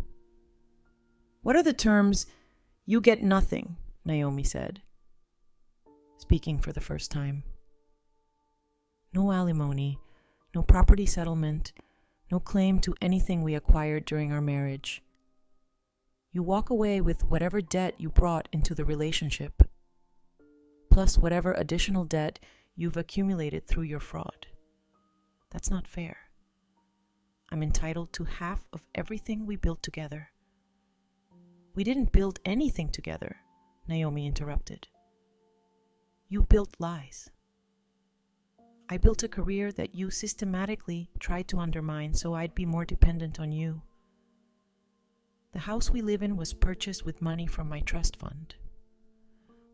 "What are the terms?" "You get nothing," Naomi said, speaking for the first time. "No alimony, no property settlement, no claim to anything we acquired during our marriage. You walk away with whatever debt you brought into the relationship, plus whatever additional debt you've accumulated through your fraud. That's not fair. I'm entitled to half of everything we built together." "We didn't build anything together," Naomi interrupted. "You built lies. I built a career that you systematically tried to undermine so I'd be more dependent on you. The house we live in was purchased with money from my trust fund.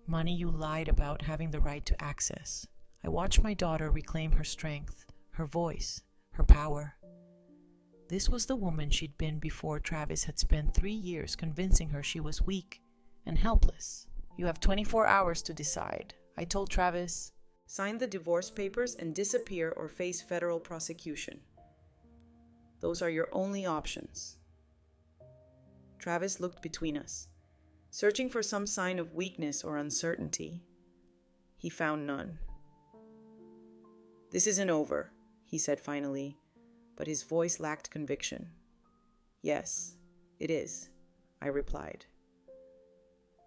Money you lied about having the right to access. I watched my daughter reclaim her strength, her voice, her power. This was the woman she'd been before Travis had spent 3 years convincing her she was weak and helpless. You have 24 hours to decide. I told Travis, "Sign the divorce papers and disappear or face federal prosecution. Those are your only options." Travis looked between us, searching for some sign of weakness or uncertainty. He found none. "This isn't over," he said finally, but his voice lacked conviction. "Yes, it is," I replied.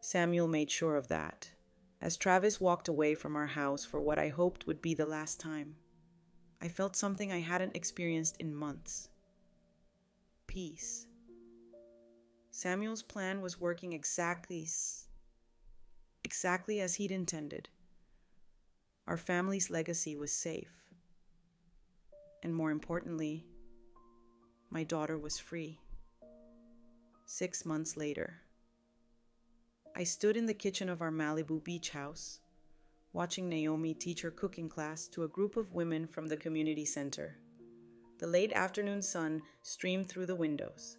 Samuel made sure of that, as Travis walked away from our house for what I hoped would be the last time. I felt something I hadn't experienced in months. Peace. Samuel's plan was working exactly as he'd intended. Our family's legacy was safe. And more importantly, my daughter was free. 6 months later, I stood in the kitchen of our Malibu beach house, watching Naomi teach her cooking class to a group of women from the community center. The late afternoon sun streamed through the windows,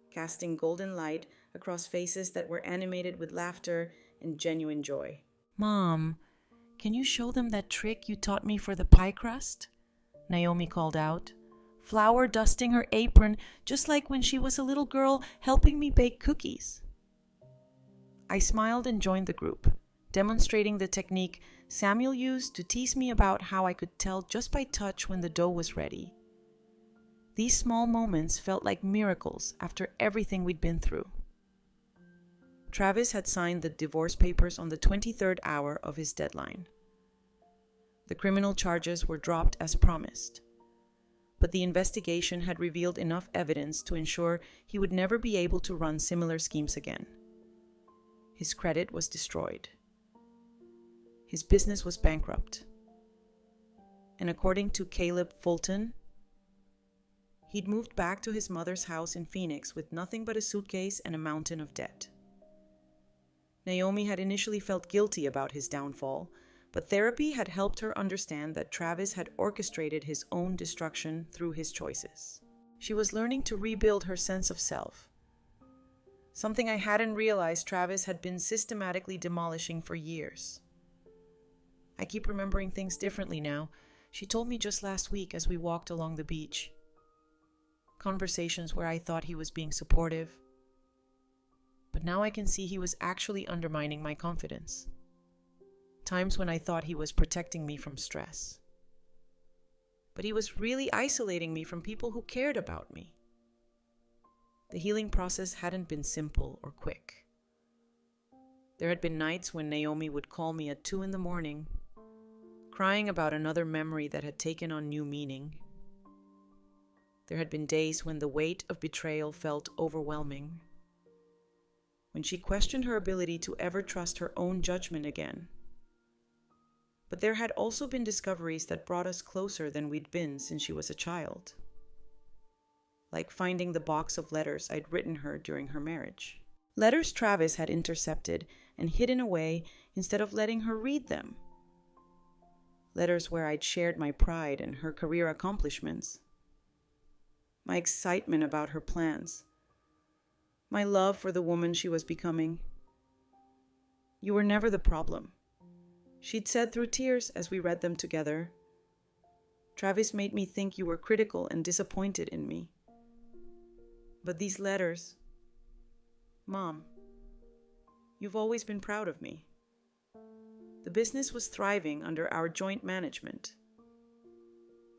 casting golden light across faces that were animated with laughter and genuine joy. "Mom, can you show them that trick you taught me for the pie crust?" Naomi called out, flour dusting her apron just like when she was a little girl helping me bake cookies. I smiled and joined the group, demonstrating the technique Samuel used to tease me about how I could tell just by touch when the dough was ready. These small moments felt like miracles after everything we'd been through. Travis had signed the divorce papers on the 23rd hour of his deadline. The criminal charges were dropped as promised, but the investigation had revealed enough evidence to ensure he would never be able to run similar schemes again. His credit was destroyed. His business was bankrupt. And according to Caleb Fulton, he'd moved back to his mother's house in Phoenix with nothing but a suitcase and a mountain of debt. Naomi had initially felt guilty about his downfall, but therapy had helped her understand that Travis had orchestrated his own destruction through his choices. She was learning to rebuild her sense of self, something I hadn't realized Travis had been systematically demolishing for years. I keep remembering things differently now. She told me just last week as we walked along the beach. Conversations where I thought he was being supportive, but now I can see he was actually undermining my confidence. Times when I thought he was protecting me from stress. But he was really isolating me from people who cared about me. The healing process hadn't been simple or quick. There had been nights when Naomi would call me at 2 a.m, crying about another memory that had taken on new meaning. There had been days when the weight of betrayal felt overwhelming, when she questioned her ability to ever trust her own judgment again. But there had also been discoveries that brought us closer than we'd been since she was a child. Like finding the box of letters I'd written her during her marriage. Letters Travis had intercepted and hidden away instead of letting her read them. Letters where I'd shared my pride in her career accomplishments, my excitement about her plans, my love for the woman she was becoming. "You were never the problem," she'd said through tears as we read them together. Travis made me think you were critical and disappointed in me. But these letters... Mom, you've always been proud of me. The business was thriving under our joint management.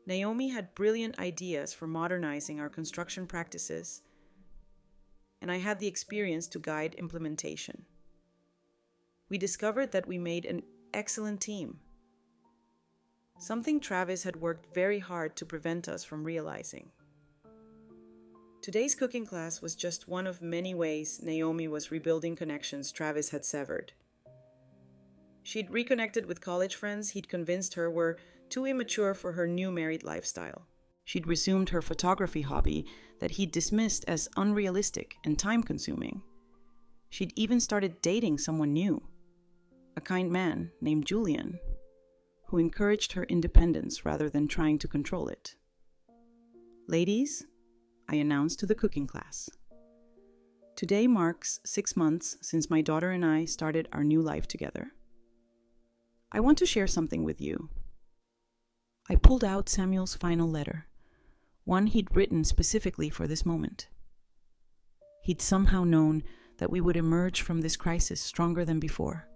Naomi had brilliant ideas for modernizing our construction practices, and I had the experience to guide implementation. We discovered that we made an excellent team, something Travis had worked very hard to prevent us from realizing. Today's cooking class was just one of many ways Naomi was rebuilding connections Travis had severed. She'd reconnected with college friends he'd convinced her were too immature for her new married lifestyle. She'd resumed her photography hobby that he'd dismissed as unrealistic and time-consuming. She'd even started dating someone new, a kind man named Julian, who encouraged her independence rather than trying to control it. Ladies, I announced to the cooking class, today marks 6 months since my daughter and I started our new life together. I want to share something with you. I pulled out Samuel's final letter, one he'd written specifically for this moment. He'd somehow known that we would emerge from this crisis stronger than before.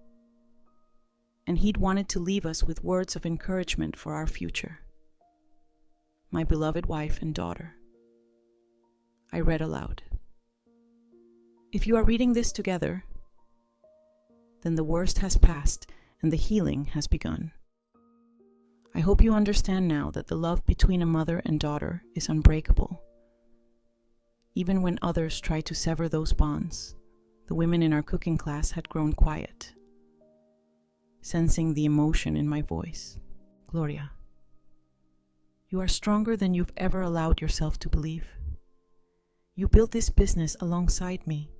And he'd wanted to leave us with words of encouragement for our future. My beloved wife and daughter. I read aloud. If you are reading this together, then the worst has passed and the healing has begun. I hope you understand now that the love between a mother and daughter is unbreakable. Even when others try to sever those bonds, the women in our cooking class had grown quiet, sensing the emotion in my voice. Gloria, you are stronger than you've ever allowed yourself to believe. You built this business alongside me,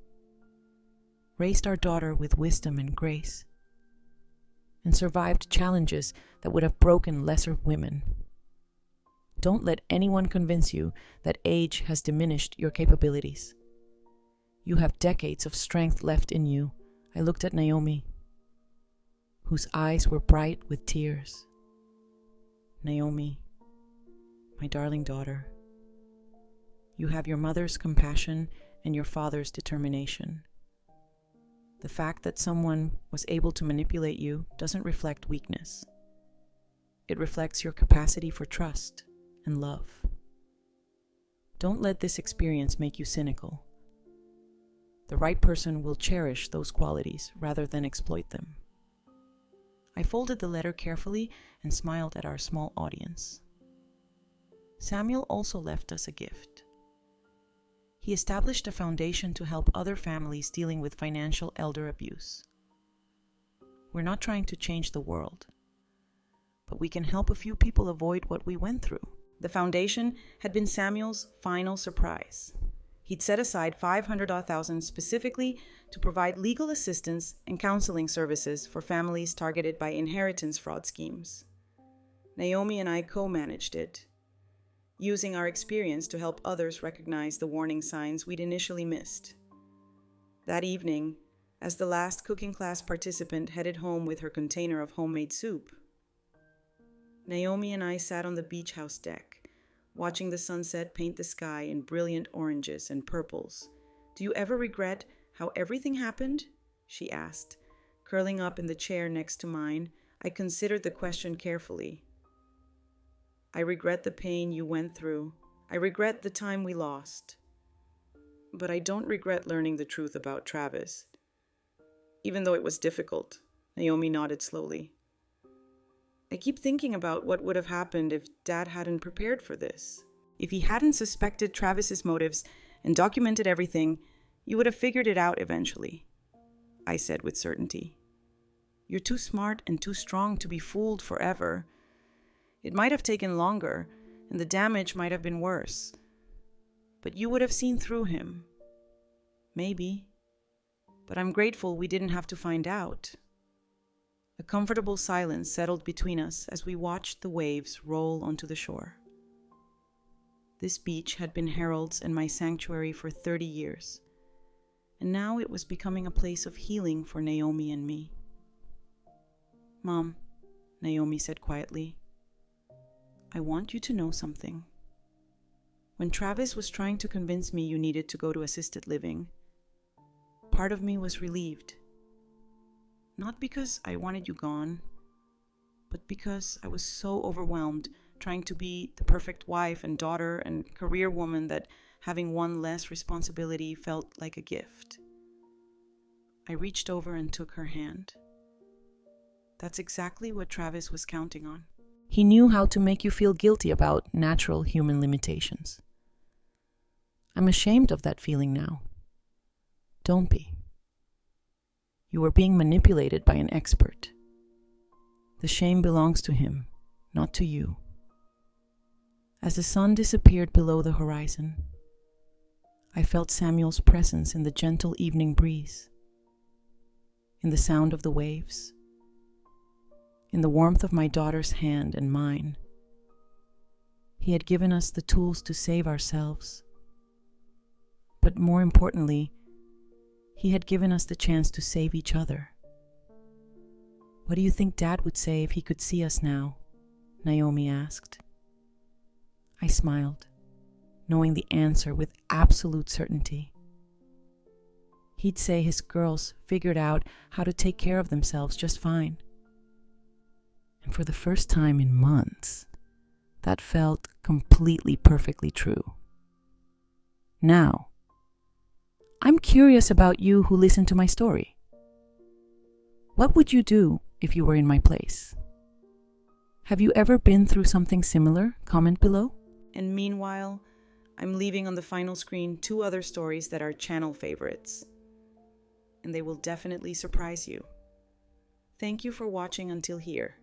raised our daughter with wisdom and grace, and survived challenges that would have broken lesser women. Don't let anyone convince you that age has diminished your capabilities. You have decades of strength left in you. I looked at Naomi, whose eyes were bright with tears. Naomi, my darling daughter, you have your mother's compassion and your father's determination. The fact that someone was able to manipulate you doesn't reflect weakness. It reflects your capacity for trust and love. Don't let this experience make you cynical. The right person will cherish those qualities rather than exploit them. I folded the letter carefully and smiled at our small audience. Samuel also left us a gift. He established a foundation to help other families dealing with financial elder abuse. We're not trying to change the world, but we can help a few people avoid what we went through. The foundation had been Samuel's final surprise. He'd set aside $500,000 specifically to provide legal assistance and counseling services for families targeted by inheritance fraud schemes. Naomi and I co-managed it, using our experience to help others recognize the warning signs we'd initially missed. That evening, as the last cooking class participant headed home with her container of homemade soup, Naomi and I sat on the beach house deck, watching the sunset paint the sky in brilliant oranges and purples. "Do you ever regret how everything happened?" she asked. Curling up in the chair next to mine, I considered the question carefully. "I regret the pain you went through. I regret the time we lost. But I don't regret learning the truth about Travis. Even though it was difficult," Naomi nodded slowly. "I keep thinking about what would have happened if Dad hadn't prepared for this. If he hadn't suspected Travis's motives and documented everything, you would have figured it out eventually," I said with certainty. "You're too smart and too strong to be fooled forever. It might have taken longer, and the damage might have been worse. But you would have seen through him. Maybe. But I'm grateful we didn't have to find out." A comfortable silence settled between us as we watched the waves roll onto the shore. This beach had been Harold's and my sanctuary for 30 years, and now it was becoming a place of healing for Naomi and me. "Mom," Naomi said quietly, I want you to know something. When Travis was trying to convince me you needed to go to assisted living, part of me was relieved. Not because I wanted you gone, but because I was so overwhelmed trying to be the perfect wife and daughter and career woman that having one less responsibility felt like a gift. I reached over and took her hand. That's exactly what Travis was counting on. He knew how to make you feel guilty about natural human limitations. I'm ashamed of that feeling now. Don't be. You were being manipulated by an expert. The shame belongs to him, not to you. As the sun disappeared below the horizon, I felt Samuel's presence in the gentle evening breeze, in the sound of the waves, in the warmth of my daughter's hand and mine. He had given us the tools to save ourselves, but more importantly, he had given us the chance to save each other. What do you think Dad would say if he could see us now? Naomi asked. I smiled, knowing the answer with absolute certainty. He'd say his girls figured out how to take care of themselves just fine. And for the first time in months, that felt completely perfectly true. Now, I'm curious about you who listened to my story. What would you do if you were in my place? Have you ever been through something similar? Comment below. And meanwhile, I'm leaving on the final screen 2 other stories that are channel favorites. And they will definitely surprise you. Thank you for watching until here.